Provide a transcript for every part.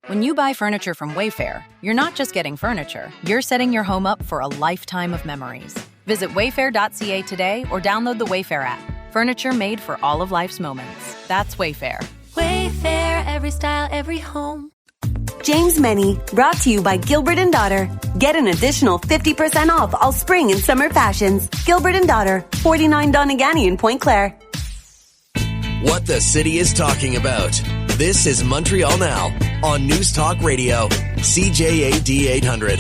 When you buy furniture from Wayfair, you're not just getting furniture, you're setting your home up for a lifetime of memories. Visit wayfair.ca today or download the Wayfair app. Furniture made for all of life's moments. That's Wayfair. Wayfair, every style, every home. James Mennie, brought to you by Gilbert & Daughter. Get an additional 50% off all spring and summer fashions. Gilbert & Daughter, 49 Donegani in Point Claire. What the city is talking about. This is Montreal Now on News Talk Radio, CJAD 800.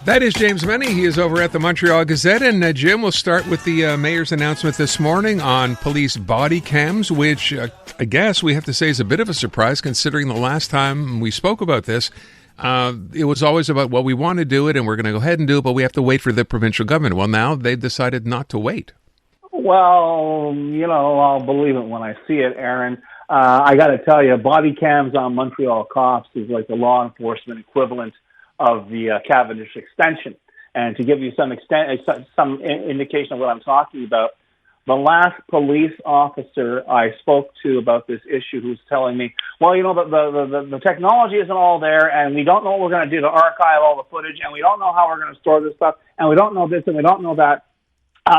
That is James Mennie. He is over at the Montreal Gazette. And Jim, will start with the mayor's announcement this morning on police body cams, which I guess we have to say is a bit of a surprise considering the last time we spoke about this. It was always about, well, we want to do it and we're going to go ahead and do it, but we have to wait for the provincial government. Well, now they've decided not to wait. Well, I'll believe it when I see it, Aaron. I got to tell you, body cams on Montreal cops is like the law enforcement equivalent of the Cavendish extension. And to give you some indication of what I'm talking about, the last police officer I spoke to about this issue who's telling me, well, the technology isn't all there, and we don't know what we're going to do to archive all the footage, and we don't know how we're going to store this stuff, and we don't know this, and we don't know that.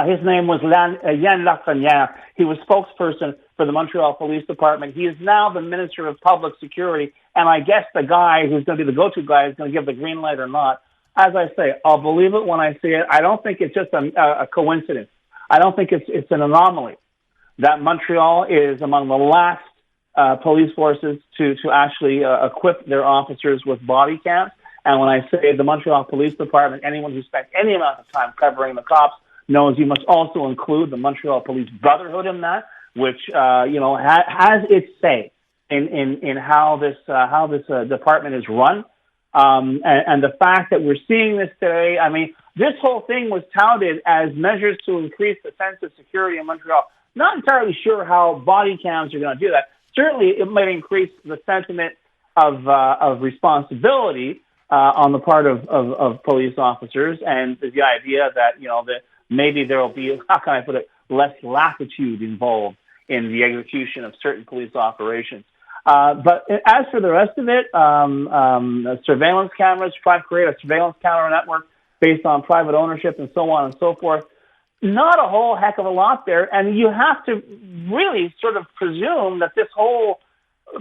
His name was Yann Lafrenière. He was spokesperson for the Montreal Police Department. He is now the Minister of Public Security, and I guess the guy who's going to be the go-to guy is going to give the green light or not. As I say, I'll believe it when I see it. I don't think it's just a coincidence. I don't think it's an anomaly that Montreal is among the last police forces to actually equip their officers with body cams. And when I say the Montreal Police Department, anyone who spent any amount of time covering the cops knows you must also include the Montreal Police Brotherhood in that, which has its say in how this department is run, and the fact that we're seeing this today. I mean, this whole thing was touted as measures to increase the sense of security in Montreal. Not entirely sure how body cams are going to do that. Certainly, it might increase the sentiment of responsibility on the part of police officers, and the idea that that maybe there will be, how can I put it, less latitude involved in the execution of certain police operations. But as for the rest of it, surveillance cameras, try to create a surveillance camera network based on private ownership and so on and so forth. Not a whole heck of a lot there. And you have to really sort of presume that this whole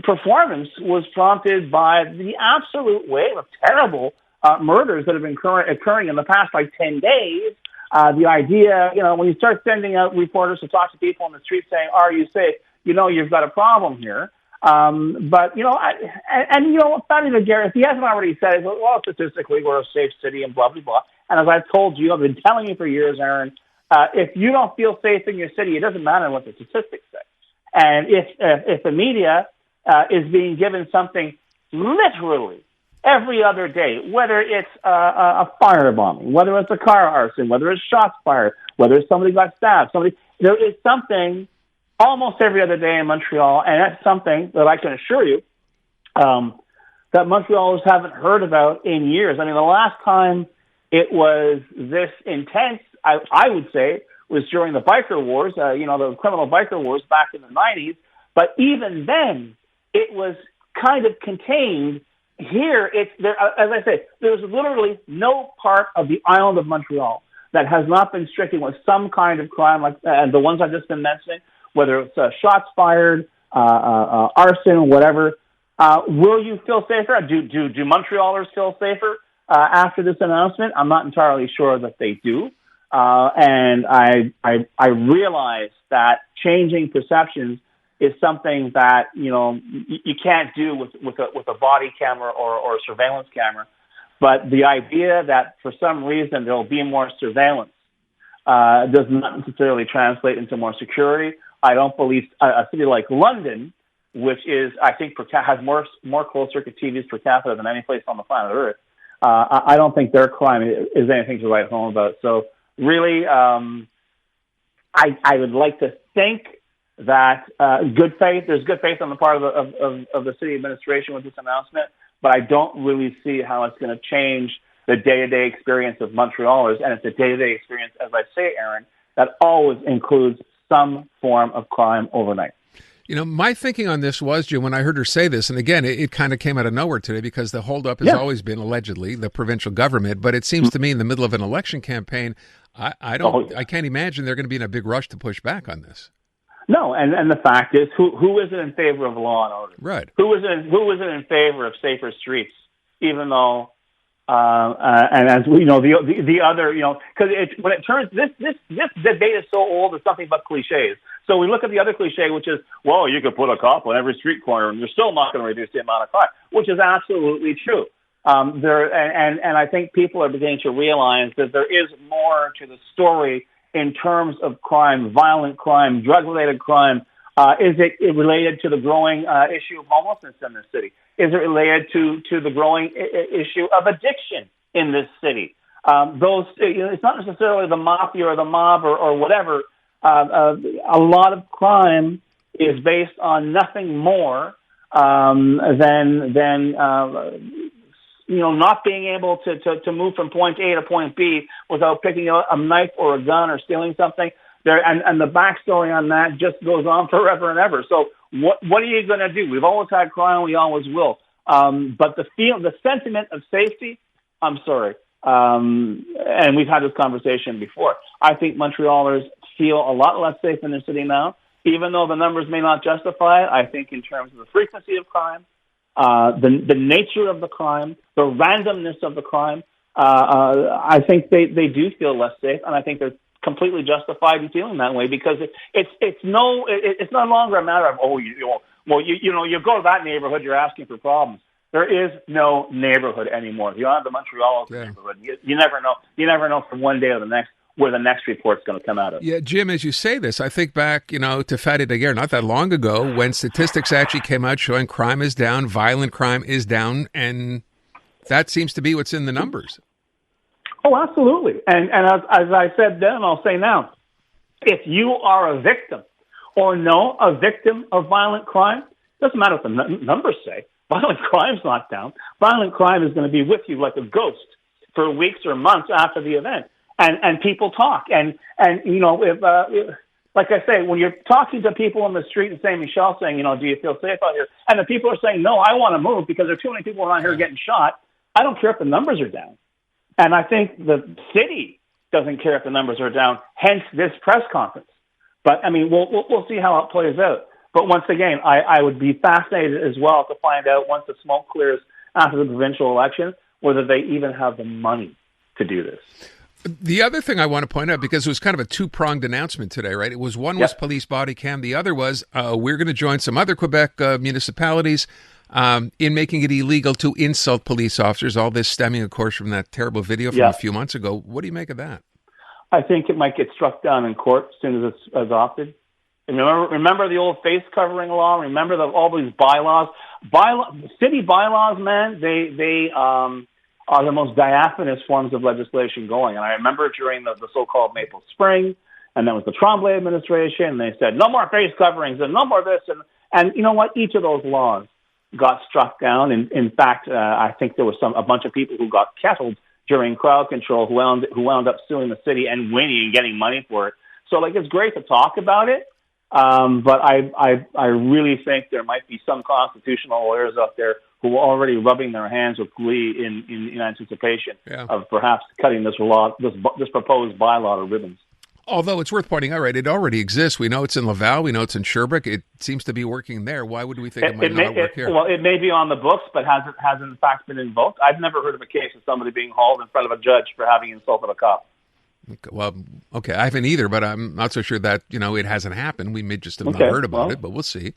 performance was prompted by the absolute wave of terrible murders that have been occurring in the past, 10 days. The idea, when you start sending out reporters to talk to people on the street saying, are you safe? You've got a problem here. But, Fanny McGarry, if he hasn't already said it, well, statistically, we're a safe city and blah, blah, blah. And as I've told you, I've been telling you for years, Aaron, if you don't feel safe in your city, it doesn't matter what the statistics say. And if the media is being given something literally every other day, whether it's a firebombing, whether it's a car arson, whether it's shots fired, whether somebody got stabbed, there is something almost every other day in Montreal, and that's something that I can assure you that Montrealers haven't heard about in years. I mean, the last time it was this intense, I would say, was during the biker wars, the criminal biker wars back in the 90s. But even then, it was kind of contained. Here, as I say, there's literally no part of the island of Montreal that has not been stricken with some kind of crime like the ones I've just been mentioning, whether it's shots fired, arson, whatever. Will you feel safer? Do Montrealers feel safer after this announcement? I'm not entirely sure that they do. And I realize that changing perceptions is something that you can't do with a body camera or a surveillance camera. But the idea that for some reason there will be more surveillance does not necessarily translate into more security. I don't believe a city like London, which is, I think, has more closed circuit TVs per capita than any place on the planet Earth. I don't think their crime is anything to write home about. So really, I would like to think that there's good faith on the part of the city administration with this announcement, but I don't really see how it's going to change the day-to-day experience of Montrealers. And it's a day-to-day experience, as I say, Aaron, that always includes some form of crime overnight. My thinking on this was, Jim, when I heard her say this, and again, it kind of came out of nowhere today because the holdup has always been, allegedly, the provincial government. But it seems to me in the middle of an election campaign, I can't imagine they're going to be in a big rush to push back on this. No, and the fact is, who isn't in favor of law and order? Right. Who isn't in favor of safer streets? Even though, and as we know, the other, because when it turns this debate is so old, it's nothing but cliches. So we look at the other cliche, which is, well, you could put a cop on every street corner, and you're still not going to reduce the amount of crime, which is absolutely true. And I think people are beginning to realize that there is more to the story in terms of crime, violent crime, drug-related crime. Is it related to the growing issue of homelessness in this city? Is it related to the growing issue of addiction in this city? It's not necessarily the mafia or the mob or whatever. A lot of crime is based on nothing more than not being able to move from point A to point B without picking up a knife or a gun or stealing something. And the backstory on that just goes on forever and ever. So what are you going to do? We've always had crime, we always will. But the sentiment of safety, I'm sorry, and we've had this conversation before. I think Montrealers feel a lot less safe in their city now, even though the numbers may not justify it. I think in terms of the frequency of crime, the nature of the crime, the randomness of the crime, I think they do feel less safe, and I think they're completely justified in feeling that way because it's no longer a matter of you go to that neighborhood, you're asking for problems. There is no neighborhood anymore. You're on the Montreal neighborhood. You never know. You never know from one day to the next where the next report's going to come out of. Yeah, Jim, as you say this, I think back, to Fatty Daguerre, not that long ago, when statistics actually came out showing crime is down, violent crime is down, and that seems to be what's in the numbers. Oh, absolutely. And as I said then, I'll say now, if you are a victim or know a victim of violent crime, doesn't matter what the numbers say. Violent crime's not down. Violent crime is going to be with you like a ghost for weeks or months after the event. And people talk. And if like I say, when you're talking to people on the street and saying, Michelle saying, do you feel safe out here? And the people are saying, no, I want to move because there are too many people around here getting shot. I don't care if the numbers are down. And I think the city doesn't care if the numbers are down, hence this press conference. But, we'll see how it plays out. But once again, I would be fascinated as well to find out once the smoke clears after the provincial election, whether they even have the money to do this. The other thing I want to point out, because it was kind of a two-pronged announcement today, right? It was one was police body cam. The other was we're going to join some other Quebec municipalities in making it illegal to insult police officers. All this stemming, of course, from that terrible video from a few months ago. What do you make of that? I think it might get struck down in court as soon as it's adopted. And remember the old face covering law? Remember all these bylaws? City bylaws, man, they are the most diaphanous forms of legislation going. And I remember during the so-called Maple Spring, and then was the Tremblay administration, and they said, no more face coverings and no more this. And you know what? Each of those laws got struck down. In fact, I think there was a bunch of people who got kettled during crowd control who wound up suing the city and winning and getting money for it. So, it's great to talk about it, but I really think there might be some constitutional lawyers out there who are already rubbing their hands with glee in anticipation of perhaps cutting this proposed bylaw to ribbons. Although it's worth pointing out, right, it already exists. We know it's in Laval. We know it's in Sherbrooke. It seems to be working there. Why would we think it might not work here? Well, it may be on the books, but hasn't in fact been invoked. I've never heard of a case of somebody being hauled in front of a judge for having insulted a cop. Well, okay, I haven't either, but I'm not so sure that, it hasn't happened. We may just have not heard about it, but we'll see.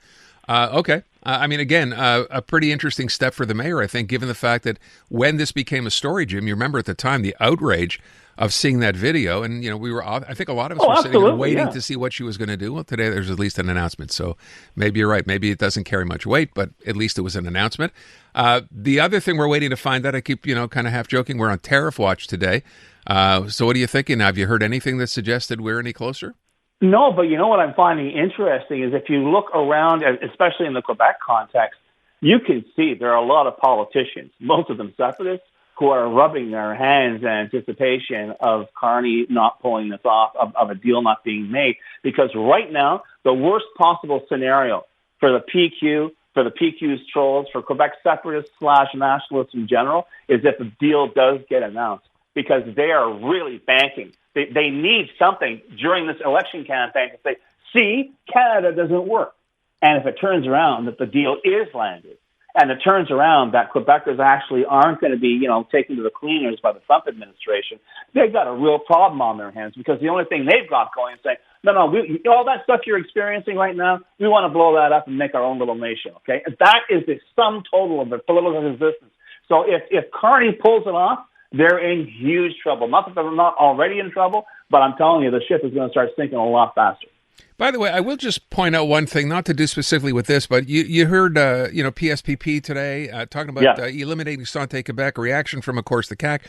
Okay. Again, a pretty interesting step for the mayor, I think, given the fact that when this became a story, Jim, you remember at the time the outrage of seeing that video, and I think a lot of us were sitting and waiting to see what she was going to do. Well, today there's at least an announcement, so maybe you're right. Maybe it doesn't carry much weight, but at least it was an announcement. The other thing we're waiting to find out, I keep kind of half joking, we're on tariff watch today. So what are you thinking? Have you heard anything that suggested we're any closer? No, but what I'm finding interesting is if you look around, especially in the Quebec context, you can see there are a lot of politicians, most of them separatists, who are rubbing their hands in anticipation of Carney not pulling this off, of a deal not being made. Because right now, the worst possible scenario for the PQ, for the PQ's trolls, for Quebec separatists / nationalists in general, is if the deal does get announced, because they are really banking. They need something during this election campaign to say, see, Canada doesn't work. And if it turns around that the deal is landed, and it turns around that Quebecers actually aren't going to be, taken to the cleaners by the Trump administration, they've got a real problem on their hands, because the only thing they've got going is saying, no, all that stuff you're experiencing right now, we want to blow that up and make our own little nation, okay? And that is the sum total of the political resistance. So if Carney pulls it off, they're in huge trouble. Not that they're not already in trouble, but I'm telling you, the ship is going to start sinking a lot faster. By the way, I will just point out one thing, not to do specifically with this, but you heard, PSPP today talking about eliminating Santé Quebec, a reaction from, of course, the CAQ.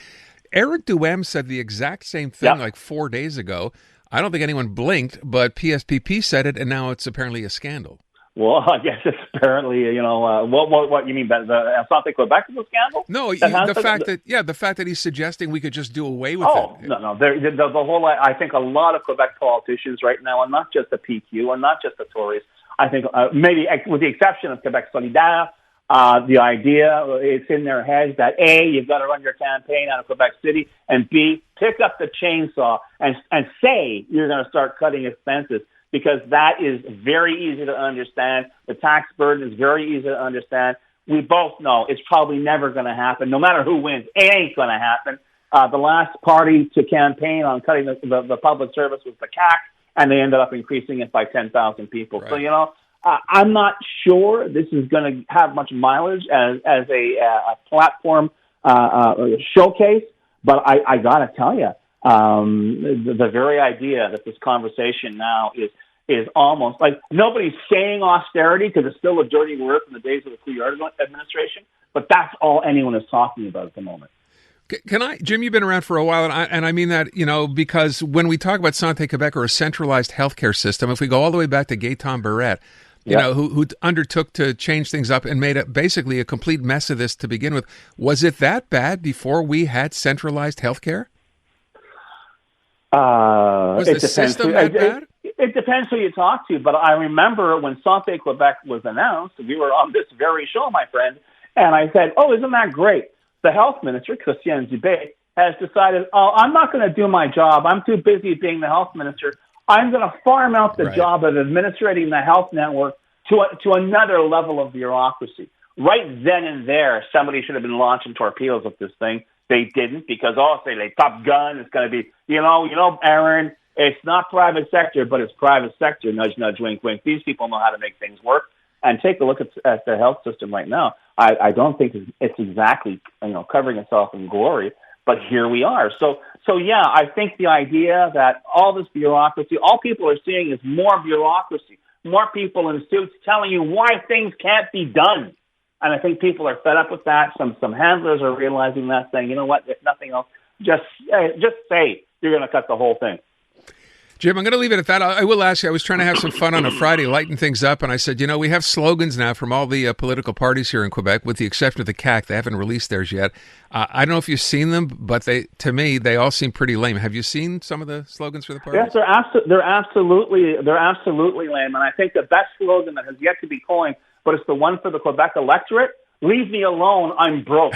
Eric Duhem said the exact same thing like 4 days ago. I don't think anyone blinked, but PSPP said it, and now it's apparently a scandal. Well, I guess it's apparently, what you mean by the Santé Quebec is a scandal? No, the fact that he's suggesting we could just do away with it. No. The whole, I think a lot of Quebec politicians right now, and not just the PQ, and not just the Tories, I think maybe with the exception of Quebec Solidaire, the idea, it's in their heads that A, you've got to run your campaign out of Quebec City, and B, pick up the chainsaw and say you're going to start cutting expenses, because that is very easy to understand. The tax burden is very easy to understand. We both know it's probably never going to happen. No matter who wins, it ain't going to happen. The last party to campaign on cutting the public service was the CAQ, and they ended up increasing it by 10,000 people. Right. So, I'm not sure this is going to have much mileage as a platform showcase, but I got to tell you, the very idea that this conversation now is almost like nobody's saying austerity, because it's still a dirty word from the days of the Couillard administration, but that's all anyone is talking about at the moment. Can I, Jim, you've been around for a while, and I mean that, because when we talk about Santé Quebec or a centralized healthcare system, if we go all the way back to Gaétan Barrette, who undertook to change things up and made basically a complete mess of this to begin with, was it that bad before we had centralized healthcare? Was the system that bad? It depends who you talk to, but I remember when Santé Quebec was announced, we were on this very show, my friend, and I said, isn't that great? The health minister, Christiane Dubé, has decided, I'm not going to do my job. I'm too busy being the health minister. I'm going to farm out the job of administrating the health network to another level of bureaucracy. Right then and there, somebody should have been launching torpedoes at this thing. They didn't, because say like Top Gun, it's going to be, Aaron, it's not private sector, but it's private sector. Nudge, nudge, wink, wink. These people know how to make things work. And take a look at the health system right now. I don't think it's exactly covering itself in glory, but here we are. So I think the idea that all this bureaucracy, all people are seeing is more bureaucracy, more people in suits telling you why things can't be done. And I think people are fed up with that. Some handlers are realizing that, saying, you know what, if nothing else, just say you're going to cut the whole thing. Jim, I'm going to leave it at that. I will ask you, I was trying to have some fun on a Friday, lighten things up, and I said, we have slogans now from all the political parties here in Quebec, with the exception of the CAQ. They haven't released theirs yet. I don't know if you've seen them, but to me, they all seem pretty lame. Have you seen some of the slogans for the parties? Yes, they're absolutely lame, and I think the best slogan that has yet to be coined, but it's the one for the Quebec electorate: leave me alone, I'm broke.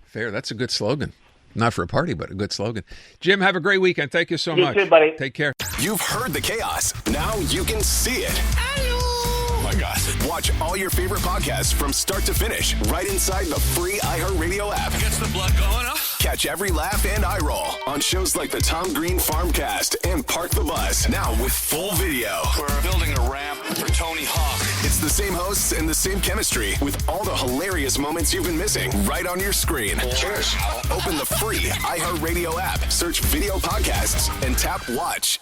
Fair, that's a good slogan. Not for a party, but a good slogan. Jim, have a great weekend. Thank you so much. You too, buddy. Take care. You've heard the chaos. Now you can see it. Oh my God. Watch all your favorite podcasts from start to finish right inside the free iHeartRadio app. Gets the blood going, huh? Catch every laugh and eye roll on shows like the Tom Green Farmcast and Park the Bus. Now with full video. We're building a ramp for Tony Hawk. It's the same hosts and the same chemistry with all the hilarious moments you've been missing right on your screen. Cheers. Open the free iHeartRadio app, search video podcasts, and tap watch.